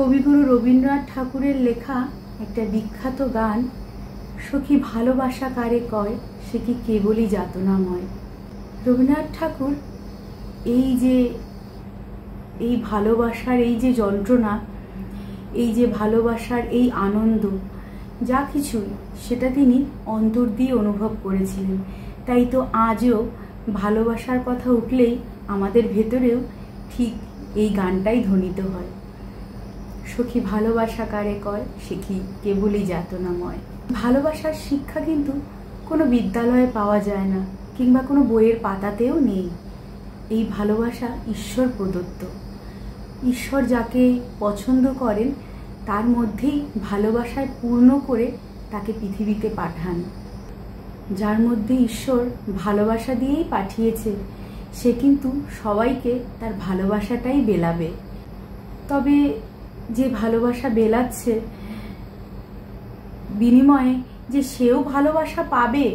কবিগুরু রবীন্দ্রনাথ ঠাকুরের লেখা একটা বিখ্যাত গান, সখী ভালোবাসা কারে কয় সে কি কেবলই যাতনাময়। রবীন্দ্রনাথ ঠাকুর এই ভালোবাসার এই যে যন্ত্রণা, এই যে ভালোবাসার এই আনন্দ, যা কিছুই সেটা তিনি অন্তর দিয়ে অনুভব করেছিলেন। তাই তো আজও ভালোবাসার কথা উঠলেই আমাদের ভেতরেও ঠিক এই গানটাই ধ্বনিত হয়, সখী ভালোবাসা কারে কয় সে কি কেবলই যাতনাময়। ভালোবাসার শিক্ষা কিন্তু কোনো বিদ্যালয়ে পাওয়া যায় না, কিংবা কোনো বইয়ের পাতাতেও নেই। এই ভালোবাসা ঈশ্বর প্রদত্ত। ঈশ্বর যাকে পছন্দ করেন তার মধ্যেই ভালোবাসায় পূর্ণ করে তাকে পৃথিবীতে পাঠান। যার মধ্যে ঈশ্বর ভালোবাসা দিয়েই পাঠিয়েছে, সে কিন্তু সবাইকে তার ভালোবাসাটাই বেলাবে। তবে যে ভালোবাসা বেলাচ্ছে, বিনিময়ে যে সেও ভালোবাসা পাবে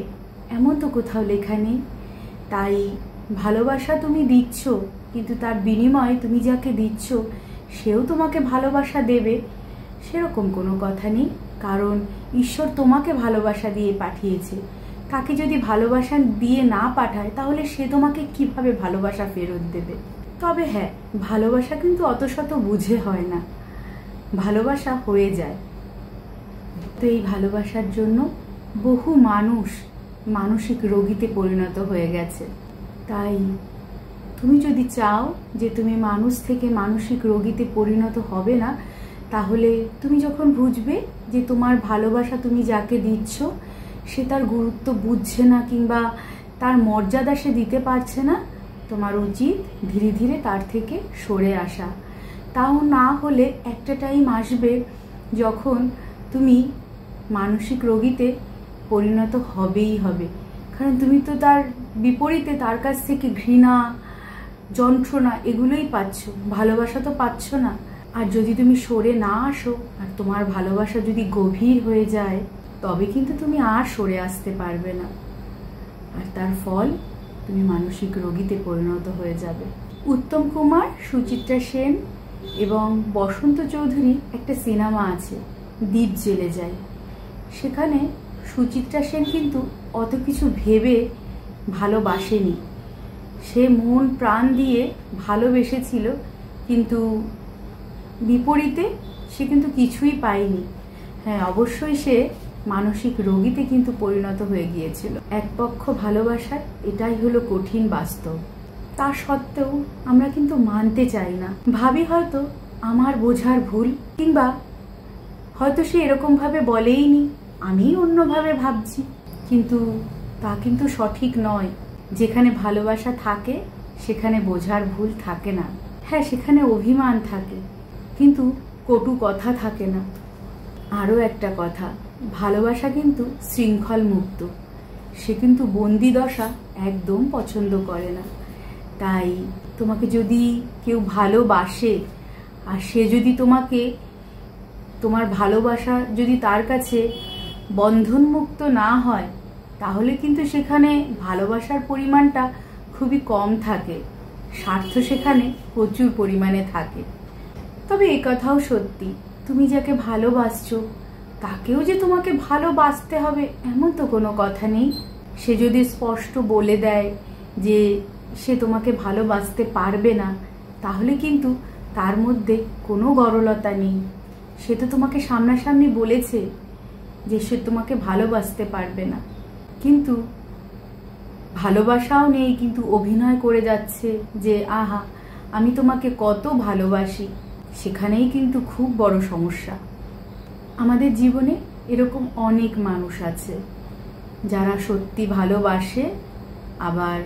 এমন তো কোথাও লেখা নেই। তাই ভালোবাসা তুমি দিচ্ছ, কিন্তু তার বিনিময়ে তুমি যাকে দিচ্ছ সেও তোমাকে ভালোবাসা দেবে, সেরকম কোনো কথা নেই। কারণ ঈশ্বর তোমাকে ভালোবাসা দিয়ে পাঠিয়েছে। তাকে যদি ভালোবাসা দিয়ে না পাঠায় তাহলে সে তোমাকে কিভাবে ভালোবাসা ফেরত দেবে? তবে হ্যাঁ, ভালোবাসা কিন্তু অত শত বুঝে হয় না, ভালোবাসা হয়ে যায়। তো এই ভালোবাসার জন্য বহু মানুষ মানসিক রোগীতে পরিণত হয়ে গেছে। তাই তুমি যদি চাও যে তুমি মানুষ থেকে মানসিক রোগীতে পরিণত হবে না, তাহলে তুমি যখন বুঝবে যে তোমার ভালোবাসা তুমি যাকে দিচ্ছ সে তার গুরুত্ব বুঝছে না, কিংবা তার মর্যাদা সে দিতে পারছে না, তোমার উচিত ধীরে ধীরে তার থেকে সরে আসা। তাও না হলে একটা টাইম আসবে যখন তুমি মানসিক রোগীতে পরিণত হবেই হবে। কারণ তুমি তো তার বিপরীতে তার কাছ থেকে ঘৃণা, যন্ত্রণা এগুলোই পাচ্ছ, ভালোবাসা তো পাচ্ছ না। আর যদি তুমি সরে না আসো আর তোমার ভালোবাসা যদি গভীর হয়ে যায়, তবে কিন্তু তুমি আর সরে আসতে পারবে না, আর তার ফল তুমি মানসিক রোগীতে পরিণত হয়ে যাবে। উত্তম কুমার, সুচিত্রা সেন এবং বসন্ত চৌধুরী একটা সিনেমা আছে, দ্বীপ জেলে যায়। সেখানে সুচিত্রা সেন কিন্তু অত কিছু ভেবে ভালোবাসেনি, সে মন প্রাণ দিয়ে ভালোবেসেছিল, কিন্তু বিপরীতে সে কিন্তু কিছুই পায়নি। হ্যাঁ, অবশ্যই সে মানসিক রোগীতে কিন্তু পরিণত হয়ে গিয়েছিল। এক পক্ষ ভালোবাসার এটাই হলো কঠিন বাস্তব। তা সত্ত্বেও আমরা কিন্তু মানতে চাই না, ভাবি হয়তো আমার বোঝার ভুল, কিংবা হয়তো সে এরকম ভাবে বলেইনি, আমি অন্যভাবে ভাবছি। কিন্তু তা কিন্তু সঠিক নয়। যেখানে ভালোবাসা থাকে সেখানে বোঝার ভুল থাকে না। হ্যাঁ, সেখানে অভিমান থাকে, কিন্তু কটু কথা থাকে না। আরও একটা কথা, ভালোবাসা কিন্তু শৃঙ্খল মুক্ত, সে কিন্তু বন্দি দশা একদম পছন্দ করে না। তাই তোমাকে যদি কেউ ভালোবাসে আর সে যদি তোমাকে, তোমার ভালোবাসা যদি তার কাছে বন্ধনমুক্ত না হয়, তাহলে কিন্তু সেখানে ভালোবাসার পরিমাণটা খুবই কম থাকে, স্বার্থ সেখানে প্রচুর পরিমাণে থাকে। তবে এ কথাও সত্যি, তুমি যাকে ভালোবাসছো তাকেও যে তোমাকে ভালোবাসতে হবে এমন তো কোনো কথা নেই। সে যদি স্পষ্ট বলে দেয় যে সে তোমাকে ভালোবাসতে পারবে না, তাহলে কিন্তু তার মধ্যে কোনো গরলতা নেই। সে তো তোমাকে সামনাসামনি বলেছে যে সে তোমাকে ভালোবাসতে পারবে না, কিন্তু ভালোবাসাও নেই, কিন্তু অভিনয় করে যাচ্ছে যে আহা আমি তোমাকে কত ভালোবাসি। সেখানেই কিন্তু খুব বড় সমস্যা। আমাদের জীবনে এরকম অনেক মানুষ আছে যারা সত্যি ভালোবাসে, আবার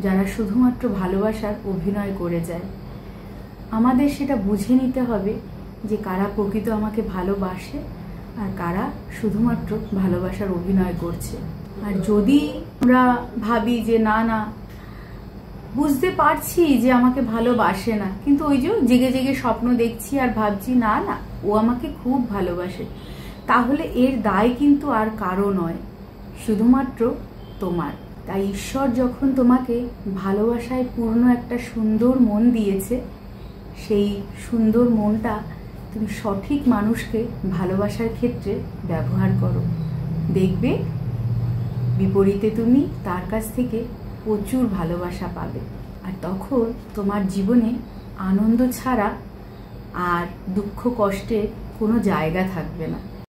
যারা শুধুমাত্র ভালোবাসার অভিনয় করে যায়। আমাদের সেটা বুঝে নিতে হবে যে কারা প্রকৃত আমাকে ভালোবাসে আর কারা শুধুমাত্র ভালোবাসার অভিনয় করছে। আর যদি আমরা ভাবি যে না না, বুঝতে পারছি যে আমাকে ভালোবাসে না, কিন্তু ওই যে জেগে জেগে স্বপ্ন দেখছি আর ভাবছি না না ও আমাকে খুব ভালোবাসে, তাহলে এর দায় কিন্তু আর কারো নয়, শুধুমাত্র তোমার। তাই ঈশ্বর যখন তোমাকে ভালোবাসায় পূর্ণ একটা সুন্দর মন দিয়েছে, সেই সুন্দর মনটা তুমি সঠিক মানুষকে ভালোবাসার ক্ষেত্রে ব্যবহার করো, দেখবে বিপরীতে তুমি তার কাছ থেকে প্রচুর ভালোবাসা পাবে। আর তখন তোমার জীবনে আনন্দ ছাড়া আর দুঃখ কষ্টের কোনো জায়গা থাকবে না।